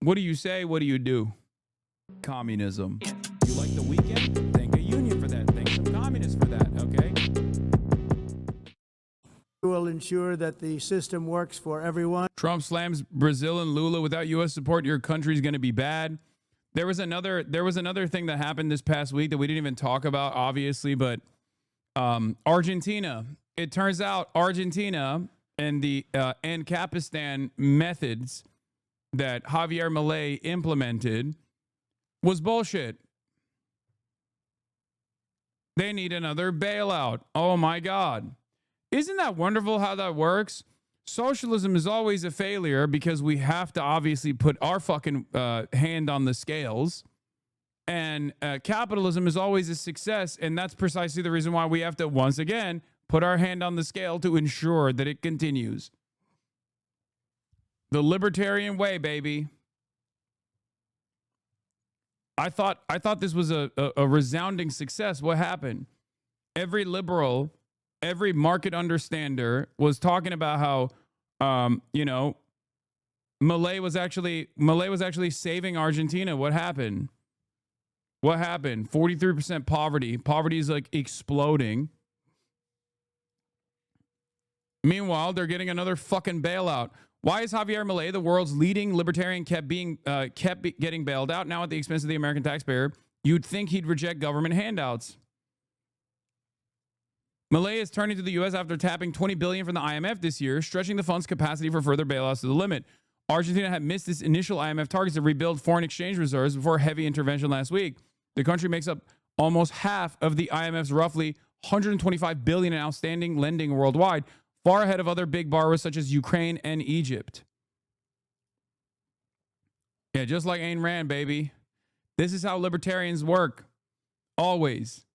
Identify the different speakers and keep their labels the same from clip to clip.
Speaker 1: What do you say? What do you do? Communism. You like the weekend? Thank a union for that. Thank some communists for that, okay?
Speaker 2: Will ensure that the system works for everyone.
Speaker 1: Trump slams Brazil and Lula. Without U.S. support, your country's going to be bad. There was another thing that happened this past week that we didn't even talk about, obviously, but Argentina. It turns out Argentina and the Ancapistan methods that Javier Milei implemented was bullshit. They need another bailout. Oh my God. Isn't that wonderful how that works? Socialism is always a failure because we have to obviously put our fucking hand on the scales. And capitalism is always a success. And that's precisely the reason why we have to, once again, put our hand on the scale to ensure that it continues. The libertarian way, baby. I thought this was a resounding success. What happened? Every liberal, every market understander was talking about how, Milei was actually saving Argentina. What happened? 43% poverty. Poverty is like exploding. Meanwhile, they're getting another fucking bailout. Why is Javier Milei, the world's leading libertarian, kept getting bailed out now at the expense of the American taxpayer? You'd think he'd reject government handouts. Milei is turning to the U.S. after tapping $20 billion from the IMF this year, stretching the fund's capacity for further bailouts to the limit. Argentina had missed its initial IMF targets to rebuild foreign exchange reserves before heavy intervention last week. The country makes up almost half of the IMF's roughly $125 billion in outstanding lending worldwide, far ahead of other big borrowers such as Ukraine and Egypt. Yeah, just like Ayn Rand, baby. This is how libertarians work. Always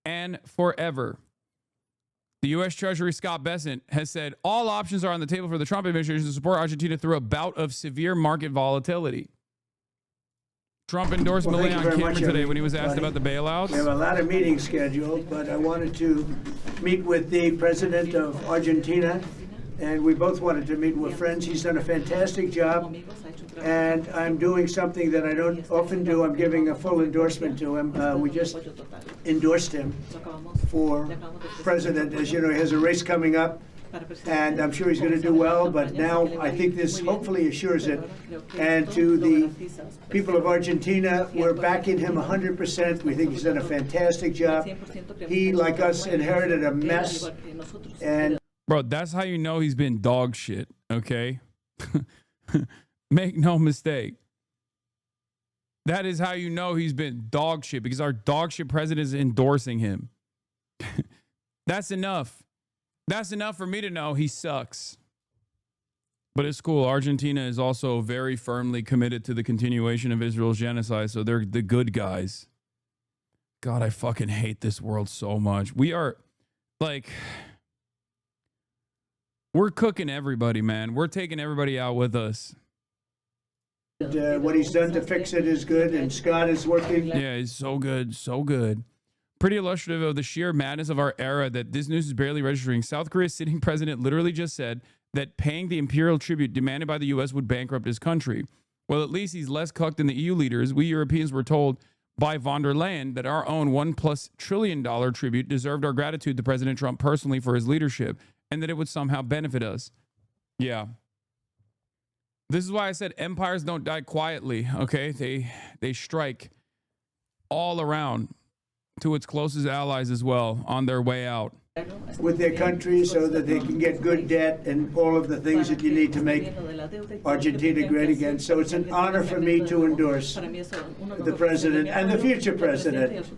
Speaker 1: and forever. The U.S. Treasury Scott Bessent has said all options are on the table for the Trump administration to support Argentina through a bout of severe market volatility. Trump endorsed Milei on camera today when he was asked about the bailouts.
Speaker 2: We have a lot of meetings scheduled, but I wanted to meet with the president of Argentina, and we both wanted to meet with friends. He's done a fantastic job, and I'm doing something that I don't often do. I'm giving a full endorsement to him. We just endorsed him for president. As you know, he has a race coming up, and I'm sure he's going to do well, but now I think this hopefully assures it. And to the people of Argentina, we're backing him 100%. We think he's done a fantastic job. He, like us, inherited a mess. And
Speaker 1: bro, that's how you know he's been dog shit, okay? Make no mistake. That is how you know he's been dog shit, because our dog shit president is endorsing him. That's enough. That's enough for me to know he sucks. But it's cool. Argentina is also very firmly committed to the continuation of Israel's genocide, so they're the good guys. God, I fucking hate this world so much. We are, like, we're cooking everybody, man. We're taking everybody out with us.
Speaker 2: What he's done to fix it is good, and Scott is working.
Speaker 1: Yeah, he's so good, so good. Pretty illustrative of the sheer madness of our era that this news is barely registering. South Korea's sitting president literally just said that paying the imperial tribute demanded by the U.S. would bankrupt his country. Well, at least he's less cucked than the EU leaders. We Europeans were told by von der Leyen that our own $1+ trillion tribute deserved our gratitude to President Trump personally for his leadership, and that it would somehow benefit us. Yeah. This is why I said empires don't die quietly, okay? They strike all around to its closest allies as well on their way out.
Speaker 2: With their country so that they can get good debt and all of the things that you need to make Argentina great again. So it's an honor for me to endorse the president and the future president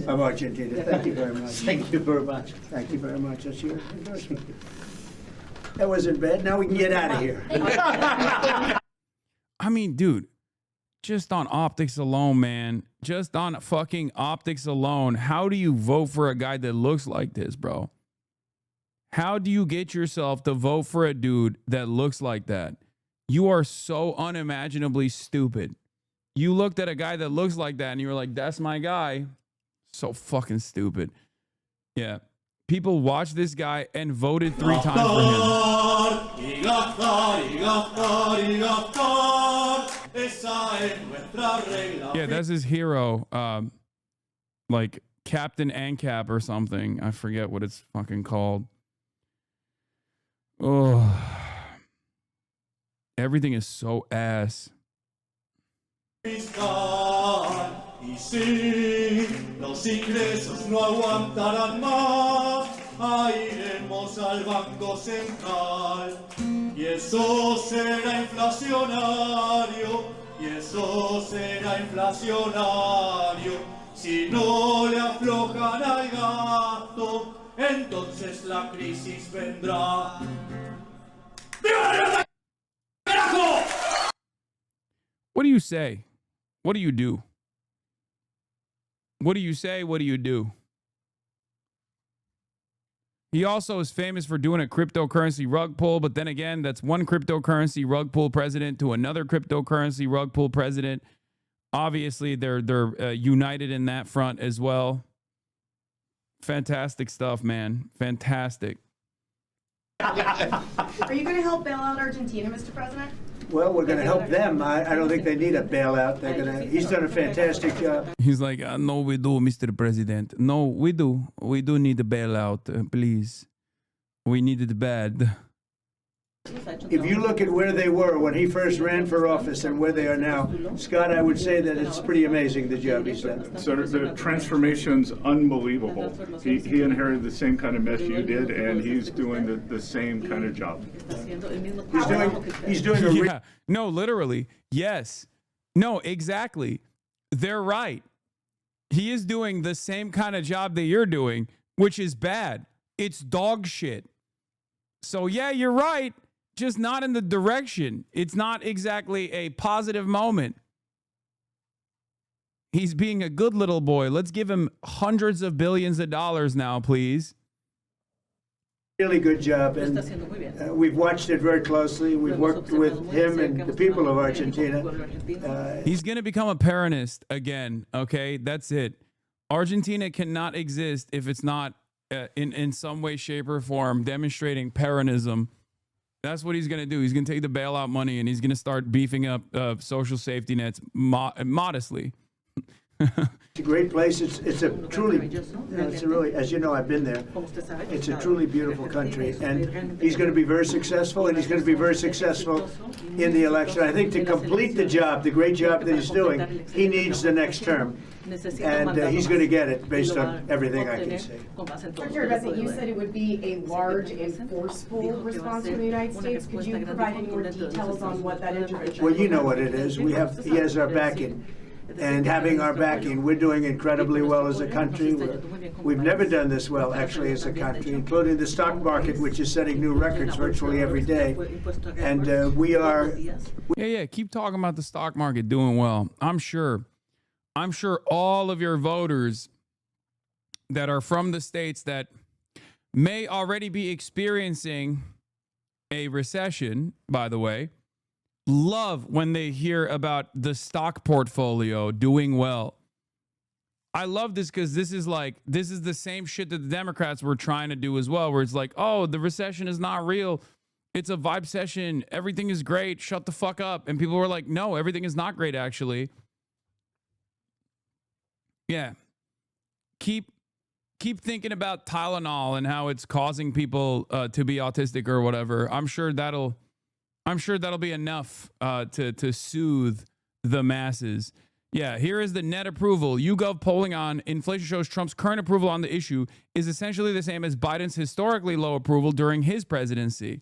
Speaker 2: of Argentina. Thank you very much.
Speaker 3: Thank you very much.
Speaker 2: Thank you very much. That's your endorsement. That wasn't bad. Now we can get out of here.
Speaker 1: I mean, dude, just on optics alone, man, just on fucking optics alone, how do you vote for a guy that looks like this, bro? How do you get yourself to vote for a dude that looks like that? You are so unimaginably stupid. You looked at a guy that looks like that and you were like, that's my guy. So fucking stupid. Yeah. People watched this guy and voted 3 times for him. Yeah, that's his hero. Like Captain ANCAP or something. I forget what it's fucking called. Oh, everything is so ass.
Speaker 3: Y sí, los ingresos no aguantarán más. Iremos al Banco Central. Y eso será inflacionario. Y eso será inflacionario. Si no le aflojan al gato, entonces la crisis vendrá. ¡Viva la libertad, carajo!
Speaker 1: What do you say? What do you do? What do you say? What do you do? He also is famous for doing a cryptocurrency rug pull, but then again, that's one cryptocurrency rug pull president to another cryptocurrency rug pull president. Obviously, they're united in that front as well. Fantastic stuff, man. Fantastic.
Speaker 4: Are you going to help bail out Argentina, Mr. President?
Speaker 2: Well, we're going to help them. I don't think they need a bailout. He's done a fantastic job.
Speaker 1: He's like, no, we do, Mr. President. No, we do. We do need a bailout, please. We need it bad.
Speaker 2: If you look at where they were when he first ran for office and where they are now, Scott, I would say that it's pretty amazing the job he's done.
Speaker 5: So the transformation's unbelievable. He inherited the same kind of mess you did, and he's doing the same kind of job.
Speaker 2: He's doing a
Speaker 1: Yeah. No, literally. Yes. No, exactly. They're right. He is doing the same kind of job that you're doing, which is bad. It's dog shit. So yeah, you're right. Just not in the direction. It's not exactly a positive moment. He's being a good little boy. Let's give him hundreds of billions of dollars now, please.
Speaker 2: really good job, and we've watched it very closely. We've worked with him and the people of Argentina.
Speaker 1: He's going to become a Peronist again, okay? That's it. Argentina cannot exist if it's not in some way, shape, or form demonstrating Peronism. That's what he's going to do. He's going to take the bailout money and he's going to start beefing up social safety nets modestly.
Speaker 2: It's a great place. It's a truly, it's a really, as you know, I've been there. It's a truly beautiful country, and he's going to be very successful, and he's going to be very successful in the election. I think to complete the job, the great job that he's doing, he needs the next term, and he's going to get it based on everything I can say.
Speaker 4: Dr. you said it would be a large and forceful response from the United States. Could you provide any more details on what that intervention?
Speaker 2: Well, you know what it is. He has our backing. And having our backing, we're doing incredibly well as a country. We've never done this well, actually, as a country, including the stock market, which is setting new records virtually every day. And we are...
Speaker 1: Yeah, keep talking about the stock market doing well. I'm sure all of your voters that are from the states that may already be experiencing a recession, by the way, love when they hear about the stock portfolio doing well. I love this because this is the same shit that the Democrats were trying to do as well, where it's like, oh, the recession is not real. It's a vibe session. Everything is great. Shut the fuck up. And people were like, no, everything is not great, actually. Yeah. Keep thinking about Tylenol and how it's causing people to be autistic or whatever. I'm sure that'll be enough to soothe the masses. Yeah, here is the net approval. YouGov polling on inflation shows Trump's current approval on the issue is essentially the same as Biden's historically low approval during his presidency.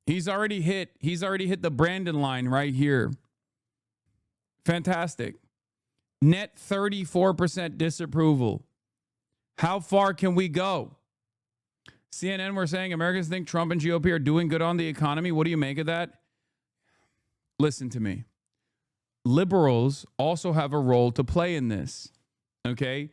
Speaker 1: He's already hit the Brandon line right here. Fantastic. Net 34% disapproval. How far can we go? CNN were saying Americans think Trump and GOP are doing good on the economy. What do you make of that? Listen to me. Liberals also have a role to play in this. Okay?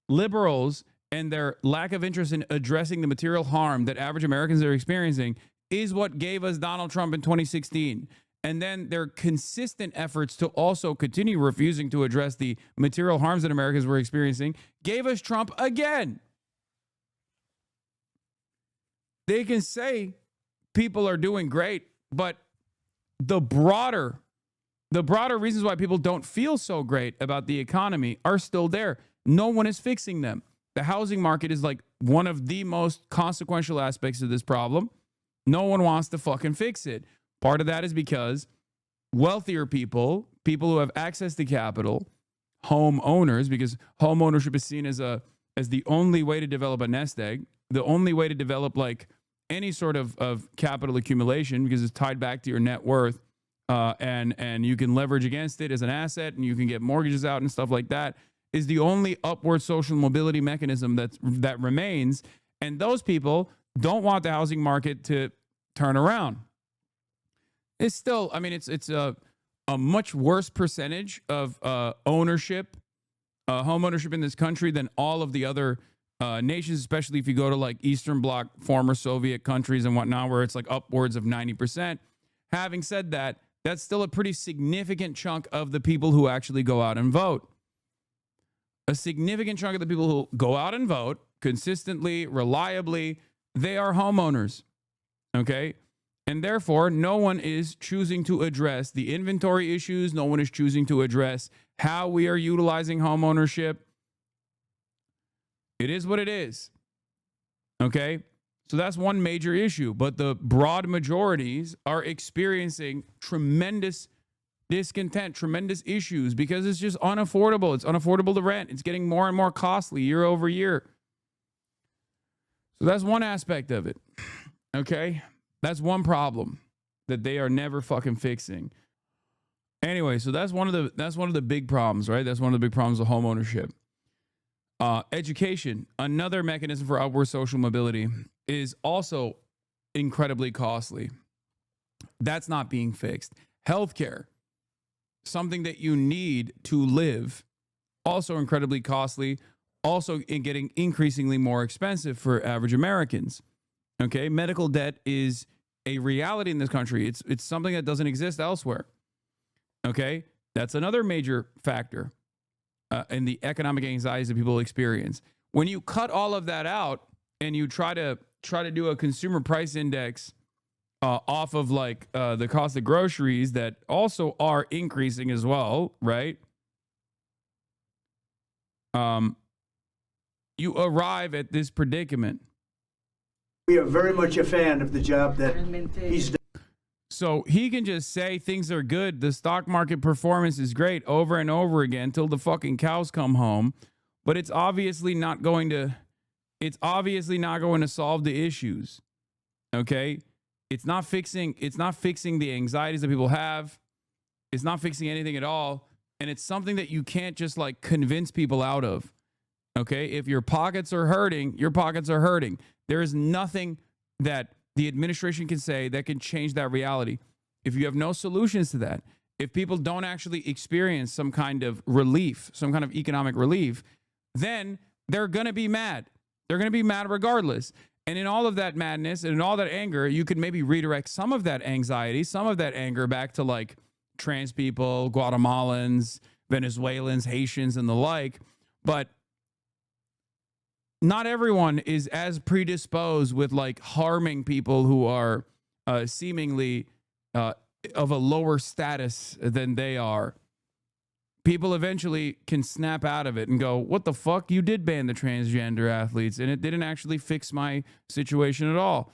Speaker 1: Liberals and their lack of interest in addressing the material harm that average Americans are experiencing is what gave us Donald Trump in 2016. And then their consistent efforts to also continue refusing to address the material harms that Americans were experiencing gave us Trump again. They can say people are doing great, but the broader reasons why people don't feel so great about the economy are still there. No one is fixing them. The housing market is like one of the most consequential aspects of this problem. No one wants to fucking fix it. Part of that is because wealthier people who have access to capital, home owners, because home ownership is seen as the only way to develop a nest egg, the only way to develop like any sort of capital accumulation, because it's tied back to your net worth, and you can leverage against it as an asset, and you can get mortgages out and stuff like that, is the only upward social mobility mechanism that remains. And those people don't want the housing market to turn around. It's still, I mean, it's a much worse percentage of ownership, home ownership in this country than all of the other nations, especially if you go to like Eastern Bloc, former Soviet countries and whatnot, where it's like upwards of 90%. Having said that, that's still a pretty significant chunk of the people who actually go out and vote. A significant chunk of the people who go out and vote consistently, reliably, they are homeowners. Okay? And therefore, no one is choosing to address the inventory issues. No one is choosing to address how we are utilizing home ownership. It is what it is. Okay? So that's one major issue. But the broad majorities are experiencing tremendous discontent, tremendous issues, because it's just unaffordable. It's unaffordable to rent. It's getting more and more costly year over year. So that's one aspect of it. Okay? That's one problem that they are never fucking fixing. Anyway, so that's one of the big problems, right? That's one of the big problems of home ownership. Education, another mechanism for upward social mobility, is also incredibly costly. That's not being fixed. Healthcare, something that you need to live, also incredibly costly, also getting increasingly more expensive for average Americans. Okay, medical debt is a reality in this country. It's something that doesn't exist elsewhere. Okay, that's another major factor in the economic anxieties that people experience. When you cut all of that out and you try to do a consumer price index off of like the cost of groceries that also are increasing as well, right? You arrive at this predicament.
Speaker 2: We are very much a fan of the job that he's done.
Speaker 1: So he can just say things are good, the stock market performance is great over and over again till the fucking cows come home, but it's obviously not going to solve the issues. Okay? It's not fixing the anxieties that people have. It's not fixing anything at all, and it's something that you can't just like convince people out of. Okay? If your pockets are hurting, your pockets are hurting. There is nothing that the administration can say that can change that reality. If you have no solutions to that, if people don't actually experience some kind of relief, some kind of economic relief, then they're going to be mad. They're going to be mad regardless. And in all of that madness and in all that anger, you could maybe redirect some of that anxiety, some of that anger back to like trans people, Guatemalans, Venezuelans, Haitians, and the like. But not everyone is as predisposed with like harming people who are seemingly of a lower status than they are. People eventually can snap out of it and go, what the fuck? You did ban the transgender athletes and it didn't actually fix my situation at all.